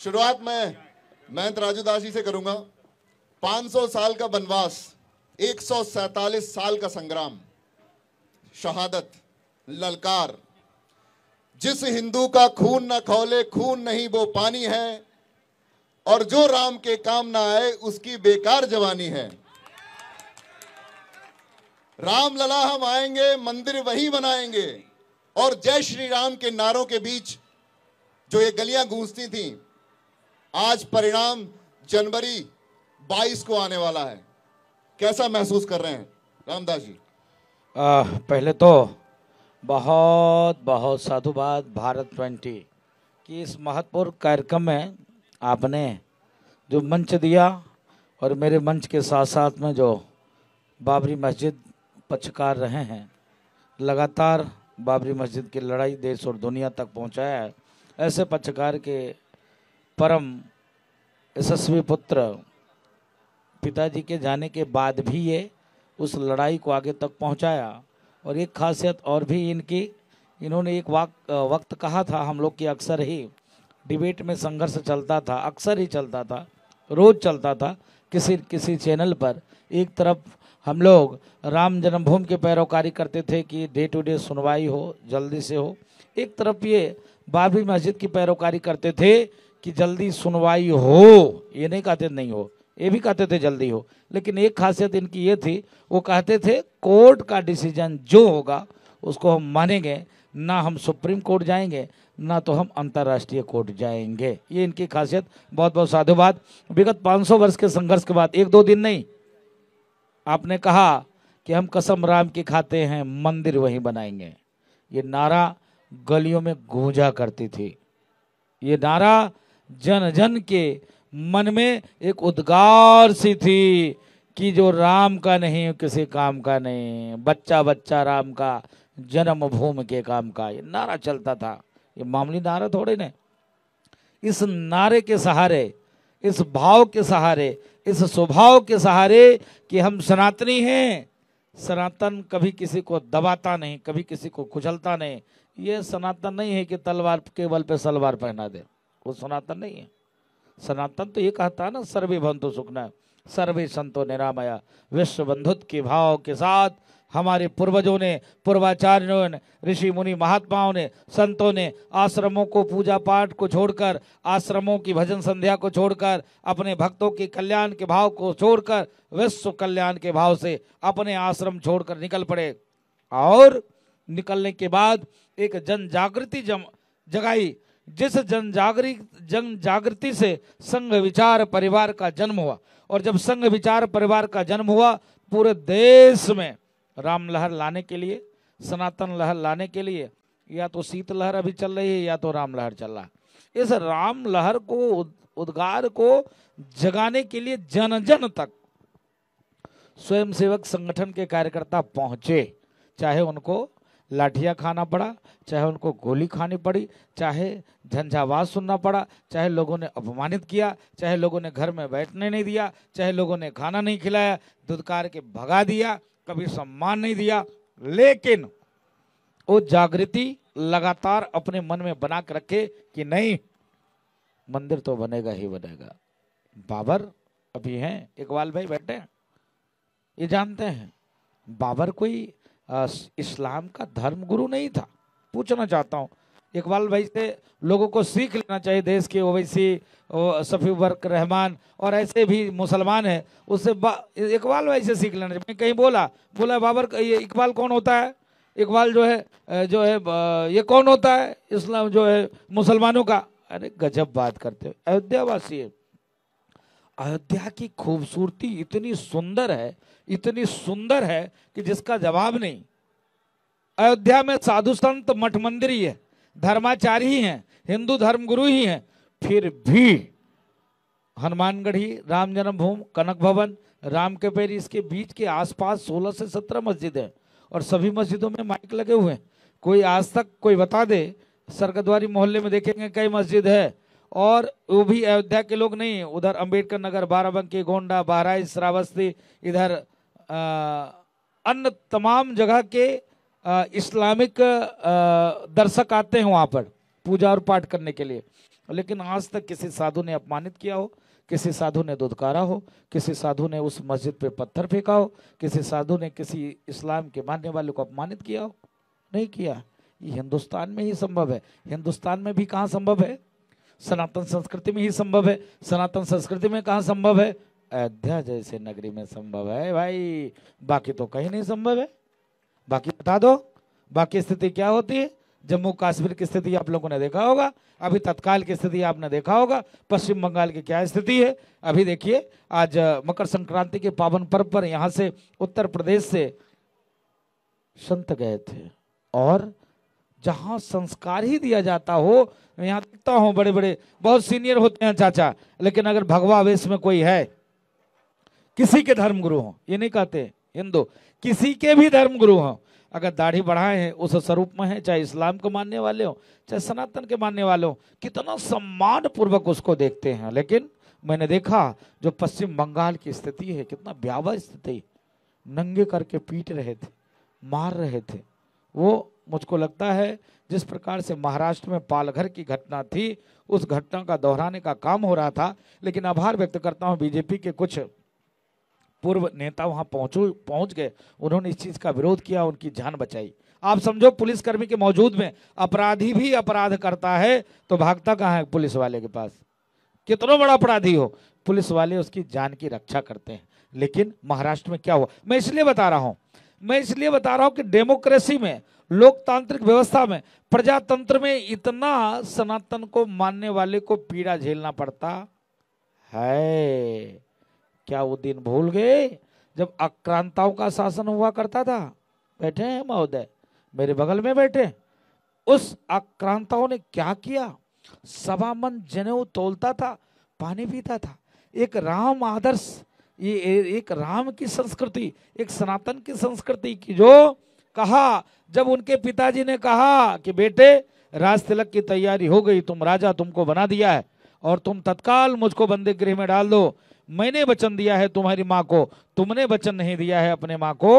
शुरुआत मैं राजूदास जी से करूंगा। 500 साल का वनवास, 147 साल का संग्राम, शहादत, ललकार। जिस हिंदू का खून न खौले, खून नहीं वो पानी है, और जो राम के काम ना आए उसकी बेकार जवानी है। राम लला हम आएंगे, मंदिर वही बनाएंगे। और जय श्री राम के नारों के बीच जो ये गलियां गूंजती थीं, आज परिणाम जनवरी 22 को आने वाला है। कैसा महसूस कर रहे हैं रामदास जी? पहले तो बहुत बहुत साधुवाद भारत 20 की इस महत्वपूर्ण कार्यक्रम में आपने जो मंच दिया, और मेरे मंच के साथ साथ में जो बाबरी मस्जिद पक्षकार रहे हैं, लगातार बाबरी मस्जिद की लड़ाई देश और दुनिया तक पहुंचाया है। ऐसे पक्षकार के परम यशस्वी पुत्र पिताजी के जाने के बाद भी ये उस लड़ाई को आगे तक पहुंचाया। और एक खासियत और भी इनकी, इन्होंने एक वक्त कहा था हम लोग की, अक्सर ही डिबेट में संघर्ष चलता था, अक्सर ही चलता था, रोज चलता था किसी किसी चैनल पर। एक तरफ हम लोग राम जन्मभूमि के पैरोकारी करते थे कि डे टू डे सुनवाई हो, जल्दी से हो। एक तरफ ये बाबरी मस्जिद की पैरोकारी करते थे कि जल्दी सुनवाई हो, ये नहीं कहते नहीं हो, ये भी कहते थे जल्दी हो। लेकिन एक खासियत इनकी ये थी, वो कहते थे कोर्ट का डिसीजन जो होगा उसको हम मानेंगे, ना हम सुप्रीम कोर्ट जाएंगे ना तो हम अंतर्राष्ट्रीय कोर्ट जाएंगे। ये इनकी खासियत। बहुत बहुत साधुवाद। विगत 500 वर्ष के संघर्ष के बाद, एक दो दिन नहीं, आपने कहा कि हम कसम राम की खाते हैं, मंदिर वहीं बनाएंगे। ये नारा गलियों में गूंजा करती थी। ये नारा जन जन के मन में एक उद्गार सी थी कि जो राम का नहीं किसी काम का नहीं, बच्चा बच्चा राम का, जन्मभूमि के काम का। ये नारा चलता था, ये मामूली नारा थोड़े ने। इस नारे के सहारे, इस भाव के सहारे, इस स्वभाव के सहारे कि हम सनातनी हैं, सनातन कभी किसी को दबाता नहीं, कभी किसी को कुचलता नहीं। ये सनातन नहीं है कि तलवार के बल पे सलवार पहना दे, वो सनातन नहीं है। सनातन तो ये कहता है ना, सर्वे भवन्तु सुखिनः सर्वे सन्तु निरामया। विश्व बंधुत्व के भाव के साथ हमारे पूर्वजों ने, पूर्वाचार्यों ने, ऋषि मुनि महात्माओं ने, संतों ने आश्रमों को, पूजा पाठ को छोड़कर, आश्रमों की भजन संध्या को छोड़कर, अपने भक्तों के कल्याण के भाव को छोड़कर, विश्व कल्याण के भाव से अपने आश्रम छोड़कर निकल पड़े। और निकलने के बाद एक जन जागृति जगाई, जिस जन जागृति से संघ विचार परिवार का जन्म हुआ। और जब संघ विचार परिवार का जन्म हुआ, पूरे देश में राम लहर लाने के लिए, सनातन लहर लाने के लिए, या तो शीत लहर अभी चल रही है या तो राम लहर चल रहा है। इस राम लहर को, उद्गार को जगाने के लिए जन जन तक स्वयंसेवक संगठन के कार्यकर्ता पहुंचे। चाहे उनको लाठियां खाना पड़ा, चाहे उनको गोली खानी पड़ी, चाहे झंझावात सुनना पड़ा, चाहे लोगों ने अपमानित किया, चाहे लोगों ने घर में बैठने नहीं दिया, चाहे लोगों ने खाना नहीं खिलाया, धुतकार के भगा दिया, कभी सम्मान नहीं दिया, लेकिन वो जागृति लगातार अपने मन में बना के रखे कि नहीं, मंदिर तो बनेगा ही बनेगा। बाबर अभी हैं, इकबाल भाई बैठे हैं, ये जानते हैं बाबर कोई इस्लाम का धर्म गुरु नहीं था। पूछना चाहता हूँ इकबाल भाई से, लोगों को सीख लेना चाहिए। देश के ओवैसी, सफी वर्क रहमान और ऐसे भी मुसलमान हैं, उससे इकबाल भाई से सीख लेना चाहिए। मैं कहीं बोला बाबर, ये इकबाल कौन होता है? इकबाल जो है ये कौन होता है? इस्लाम जो है मुसलमानों का। अरे गजब बात करते हो। अयोध्या वासी है, अयोध्या की खूबसूरती इतनी सुंदर है, इतनी सुंदर है कि जिसका जवाब नहीं। अयोध्या में साधु संत मठ मंदिर ही है, धर्माचार्य ही हैं, हिंदू धर्म गुरु ही हैं, फिर भी हनुमानगढ़ी, राम जन्मभूमि, कनक भवन, राम के पेड़, इसके बीच के आसपास 16 से 17 मस्जिद है और सभी मस्जिदों में माइक लगे हुए हैं। कोई आज तक कोई बता दे, सरगद्वारी मोहल्ले में देखेंगे कई मस्जिद है, और वो भी अयोध्या के लोग नहीं, उधर अंबेडकर नगर, बाराबंकी, गोंडा, बहराइच, श्रावस्ती, इधर अन्य तमाम जगह के इस्लामिक दर्शक आते हैं वहाँ पर पूजा और पाठ करने के लिए। लेकिन आज तक किसी साधु ने अपमानित किया हो, किसी साधु ने दुदकारा हो, किसी साधु ने उस मस्जिद पे पत्थर फेंका हो, किसी साधु ने किसी इस्लाम के मानने वाले को अपमानित किया हो? नहीं किया। ये हिंदुस्तान में ही संभव है। हिंदुस्तान में भी कहाँ संभव है? सनातन संस्कृति में ही संभव है। सनातन संस्कृति में कहाँ संभव है? अयोध्या जैसे नगरी में संभव है भाई, बाकी तो कहीं नहीं संभव है। बाकी बता दो, बाकी स्थिति क्या होती है? जम्मू कश्मीर की स्थिति आप लोगों ने देखा होगा, अभी तत्काल की स्थिति आपने देखा होगा, पश्चिम बंगाल की क्या स्थिति है। अभी देखिए, आज मकर संक्रांति के पावन पर्व पर यहाँ से उत्तर प्रदेश से संत गए थे, और जहां संस्कार ही दिया जाता हो, यहाँ देखता हूं बड़े बड़े बहुत सीनियर होते हैं चाचा, लेकिन अगर भगवा वेश में कोई है, किसी के धर्म गुरु हो, ये नहीं कहते हिंदू, किसी के भी धर्म गुरु हो, अगर दाढ़ी बढ़ाए हैं उस स्वरूप में है, चाहे इस्लाम को मानने वाले हो चाहे सनातन के मानने वाले हो, कितना सम्मान पूर्वक उसको देखते हैं। लेकिन मैंने देखा जो पश्चिम बंगाल की स्थिति है, कितना भयावह स्थिति, नंगे करके पीट रहे थे, मार रहे थे। वो मुझको लगता है जिस प्रकार से महाराष्ट्र में पालघर की घटना थी, उस घटना का दोहराने का काम हो रहा था। लेकिन आभार व्यक्त करता हूं, बीजेपी के कुछ पूर्व नेता वहां पहुंच गए, उन्होंने इस चीज का विरोध किया, उनकी जान बचाई। आप समझो पुलिसकर्मी के मौजूद में अपराधी भी अपराध करता है तो भागता कहाँ है पुलिस वाले के पास? कितना बड़ा अपराधी हो, पुलिस वाले उसकी जान की रक्षा करते हैं। लेकिन महाराष्ट्र में क्या हुआ, मैं इसलिए बता रहा हूं कि डेमोक्रेसी में, लोकतांत्रिक व्यवस्था में, प्रजातंत्र में इतना सनातन को मानने वाले को पीड़ा झेलना पड़ता है। क्या वो दिन भूल गए जब आक्रांताओं का शासन हुआ करता था? बैठे हैं महोदय, मेरे बगल में बैठे, उस आक्रांताओं ने क्या किया? सवामन जनेऊ तोलता था, पानी पीता था। एक राम आदर्श, ये एक राम की संस्कृति, एक सनातन की संस्कृति की जो कहा, जब उनके पिताजी ने कहा कि बेटे राज तिलक की तैयारी हो गई, तुम राजा, तुमको बना दिया है और तुम तत्काल मुझको बंदी गृह में डाल दो। मैंने वचन दिया है तुम्हारी माँ को, तुमने वचन नहीं दिया है अपने माँ को,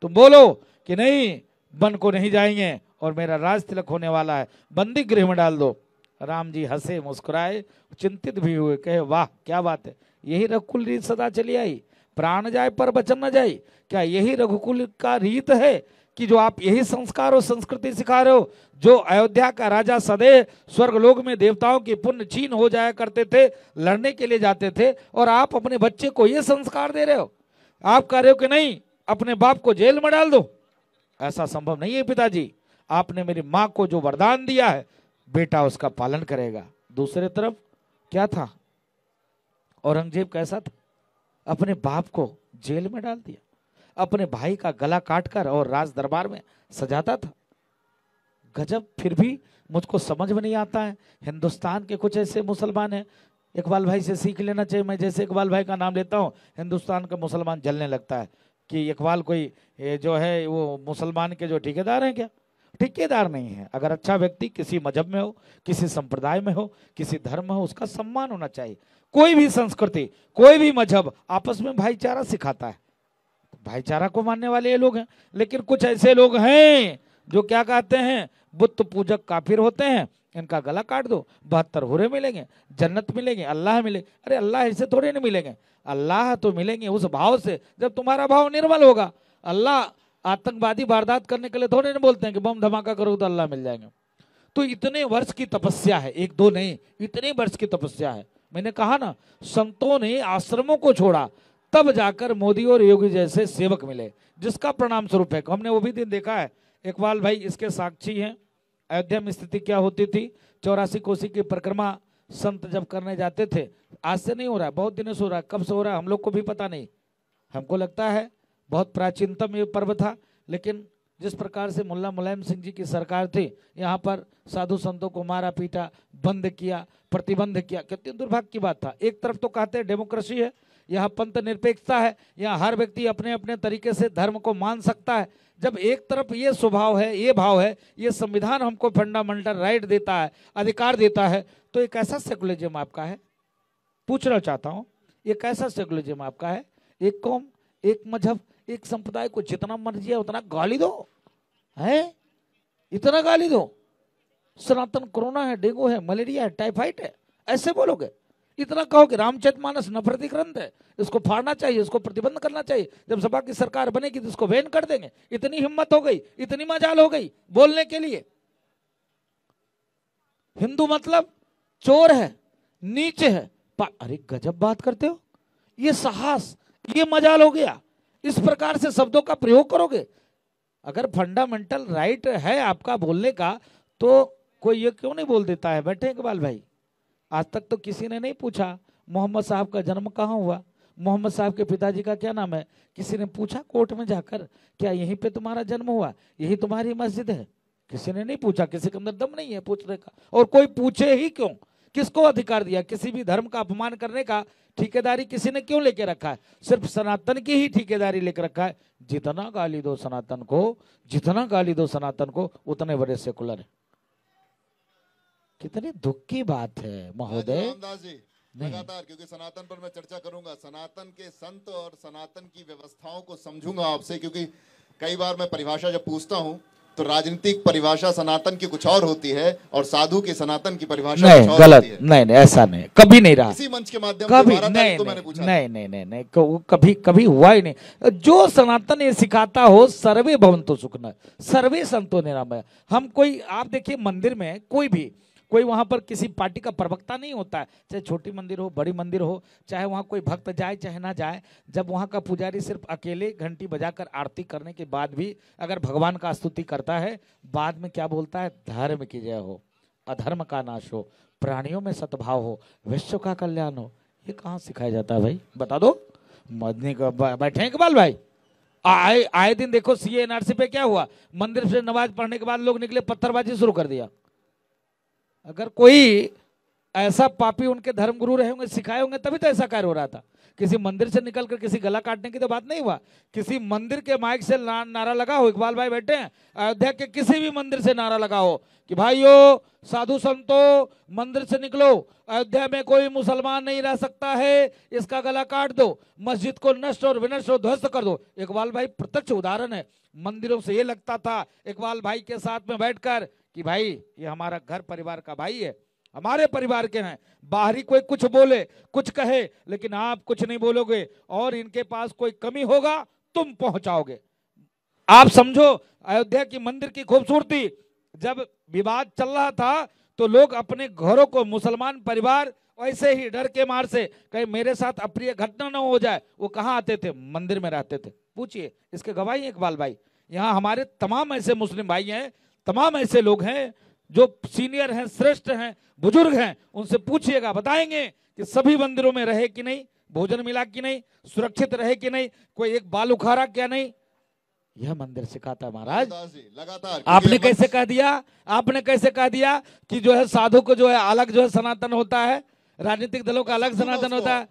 तुम बोलो कि नहीं, वन को नहीं जाएंगे और मेरा राज तिलक होने वाला है, बंदी गृह में डाल दो। राम जी हंसे, मुस्कुराए, चिंतित भी हुए, कहे वाह क्या बात है, यही रघुकुल रीत सदा चली आई, प्राण जाए पर वचन न जाए। क्या यही रघुकुल का रीत है कि जो आप यही संस्कार और संस्कृति सिखा रहे हो? जो अयोध्या का राजा सदैव स्वर्गलोक में देवताओं के पुण्य छीन हो जाया करते थे, लड़ने के लिए जाते थे, और आप अपने बच्चे को ये संस्कार दे रहे हो? आप कह रहे हो कि नहीं, अपने बाप को जेल में डाल दो। ऐसा संभव नहीं है पिताजी, आपने मेरी माँ को जो वरदान दिया है, बेटा उसका पालन करेगा। दूसरे तरफ क्या था, औरंगजेब कैसा था, अपने बाप को जेल में डाल दिया, अपने भाई का गला काटकर और राज दरबार में सजाता था। गजब। फिर भी मुझको समझ में नहीं आता है, हिंदुस्तान के कुछ ऐसे मुसलमान हैं, इकबाल भाई से सीख लेना चाहिए। मैं जैसे इकबाल भाई का नाम लेता हूँ, हिंदुस्तान का मुसलमान जलने लगता है कि इकबाल कोई जो है वो मुसलमान के जो ठेकेदार हैं क्या? ठेकेदार नहीं है। अगर अच्छा व्यक्ति किसी मजहब में हो, किसी संप्रदाय में हो, किसी धर्म में हो, उसका सम्मान होना चाहिए। कोई भी संस्कृति, कोई भी मजहब आपस में भाईचारा सिखाता है, भाईचारा को मानने वाले ये लोग हैं। लेकिन कुछ ऐसे लोग हैं जो क्या कहते हैं, बुत पूजक काफिर होते हैं, इनका गला काट दो, 72 हुरे मिलेंगे, जन्नत मिलेंगे, अल्लाह मिले। अरे अल्लाह ऐसे थोड़े नहीं मिलेंगे, अल्लाह तो मिलेंगे उस भाव से जब तुम्हारा भाव निर्मल होगा। अल्लाह आतंकवादी वारदात करने के लिए थोड़े नहीं बोलते हैं कि बम धमाका करो तो अल्लाह मिल जाएंगे। तो इतने वर्ष की तपस्या है, एक दो नहीं, इतने वर्ष की तपस्या है। मैंने कहा ना, संतों ने आश्रमों को छोड़ा, तब जाकर मोदी और योगी जैसे सेवक मिले, जिसका प्रणाम स्वरूप है। हमने वो भी दिन देखा है, इकबाल भाई इसके साक्षी हैं। अयोध्या में स्थिति क्या होती थी, 84 कोसी की परिक्रमा संत जब करने जाते थे, आज से नहीं हो रहा है, बहुत दिनों से हो रहा है। कब से हो रहा है हम लोग को भी पता नहीं, हमको लगता है बहुत प्राचीनतम ये पर्व था। लेकिन जिस प्रकार से मुल्ला मुलायम सिंह जी की सरकार थी, यहाँ पर साधु संतों को मारा पीटा, बंद किया, प्रतिबंध किया, कितनी दुर्भाग्य की बात था। एक तरफ तो कहते हैं डेमोक्रेसी है, यहाँ पंथ निरपेक्षता है, यहाँ हर व्यक्ति अपने अपने तरीके से धर्म को मान सकता है। जब एक तरफ ये स्वभाव है, ये भाव है, ये संविधान हमको फंडामेंटल राइट देता है, अधिकार देता है, तो एक ऐसा सेकुलरिज्म आपका है। पूछना चाहता हूँ, ये कैसा सेकुलरिज्म आपका है? एक कौम, एक मजहब, एक संप्रदाय को जितना मर्जी है उतना गाली दो, है इतना गाली दो। सनातन कोरोना है, डेंगू है, मलेरिया है, टाइफाइड है, ऐसे बोलोगे? इतना कहो कि रामचरितमानस नफरती ग्रंथ है, इसको फाड़ना चाहिए, इसको प्रतिबंध करना चाहिए, जब सपा की सरकार बनेगी तो इसको बैन कर देंगे। इतनी हिम्मत हो गई, इतनी मजाल हो गई बोलने के लिए। हिंदू मतलब चोर है, नीच है। अरे गजब बात करते हो, ये साहस, ये मजाल हो गया। इस प्रकार से शब्दों का प्रयोग करोगे? अगर फंडामेंटल राइट है आपका बोलने का तो कोई ये क्यों नहीं बोल देता है? बैठे इकबाल भाई, आज तक तो किसी ने नहीं पूछा मोहम्मद साहब का जन्म कहाँ हुआ, मोहम्मद साहब के पिताजी का क्या नाम है? किसी ने पूछा कोर्ट में जाकर क्या यहीं पे तुम्हारा जन्म हुआ, यही तुम्हारी मस्जिद है? किसी ने नहीं पूछा, किसी के अंदर दम नहीं है पूछने का। और कोई पूछे ही क्यों? किसको अधिकार दिया? किसी भी धर्म का अपमान करने का ठेकेदारी किसी ने क्यों लेके रखा है? सिर्फ सनातन की ही ठेकेदारी लेकर रखा है। जितना गाली दो सनातन को, जितना गाली दो सनातन को, उतने बड़े सेकुलर है। कितनी दुख की बात है महोदय। रामदास जी लगातार, क्योंकि सनातन पर मैं चर्चा करूंगा, सनातन के संत और सनातन की व्यवस्थाओं को समझूंगा आपसे, क्योंकि कई बार मैं परिभाषा जब पूछता हूं तो राजनीतिक परिभाषा सनातन की कुछ और होती है और साधु की सनातन की परिभाषा नहीं, कुछ और गलत, होती है। नहीं नहीं, ऐसा नहीं, कभी नहीं रहा। इसी मंच के माध्यम कभी से 12 नहीं, तारीख को मैंने पूछा। नहीं नहीं नहीं नहीं, कभी कभी हुआ ही नहीं। जो सनातन ये सिखाता हो, सर्वे भवन्तु सुखिनः, सर्वे सन्तु निरामयः। हम कोई, आप देखिए मंदिर में कोई वहां पर किसी पार्टी का प्रवक्ता नहीं होता है, चाहे छोटी मंदिर हो, बड़ी मंदिर हो, चाहे वहां कोई भक्त जाए चाहे ना जाए। जब वहां का पुजारी सिर्फ अकेले घंटी बजाकर आरती करने के बाद भी अगर भगवान का स्तुति करता है, बाद में क्या बोलता है? धर्म की जय हो, अधर्म का नाश हो, प्राणियों में सद्भाव हो, विश्व का कल्याण हो। ये कहाँ सिखाया जाता है भाई? बता दो। मदनी का बैठे इकबाल भाई, आए दिन देखो सीए एनआरसी पे क्या हुआ? मंदिर से नमाज पढ़ने के बाद लोग निकले, पत्थरबाजी शुरू कर दिया। अगर कोई ऐसा पापी उनके धर्म गुरु रहे होंगे, सिखाए होंगे, तभी तो ऐसा कार्य हो रहा था। किसी मंदिर से निकलकर किसी गला काटने की तो बात नहीं हुआ। किसी मंदिर के माइक से नारा लगा हो, इकबाल भाई बैठे हैं, अयोध्या के किसी भी मंदिर से नारा लगा हो कि भाइयों, साधु संतों, मंदिर से निकलो, अयोध्या में कोई मुसलमान नहीं रह सकता है, इसका गला काट दो, मस्जिद को नष्ट और विनष्ट और ध्वस्त कर दो। इकबाल भाई प्रत्यक्ष उदाहरण है। मंदिरों से ये लगता था इकबाल भाई के साथ में बैठकर कि भाई ये हमारा घर परिवार का भाई है, हमारे परिवार के हैं। बाहरी कोई कुछ बोले, कुछ कहे, लेकिन आप कुछ नहीं बोलोगे, और इनके पास कोई कमी होगा तुम पहुंचाओगे। आप समझो, अयोध्या की मंदिर की खूबसूरती, जब विवाद चल रहा था तो लोग अपने घरों को, मुसलमान परिवार वैसे ही डर के मार से कहीं मेरे साथ अप्रिय घटना न हो जाए, वो कहाँ आते थे? मंदिर में रहते थे। पूछिए, इसके गवाही इकबाल भाई। यहाँ हमारे तमाम ऐसे मुस्लिम भाई हैं, तमाम ऐसे लोग हैं जो सीनियर हैं, श्रेष्ठ हैं, बुजुर्ग हैं, उनसे पूछिएगा, बताएंगे कि सभी मंदिरों में रहे कि नहीं, भोजन मिला कि नहीं, सुरक्षित रहे कि नहीं, कोई एक बाल उखाड़ा क्या नहीं। यह मंदिर सिखाता है महाराज। लगातार आपने कैसे कह दिया, आपने कैसे कह दिया कि जो है साधु को जो है अलग जो है सनातन होता है, राजनीतिक दलों का अलग सनातन होता है?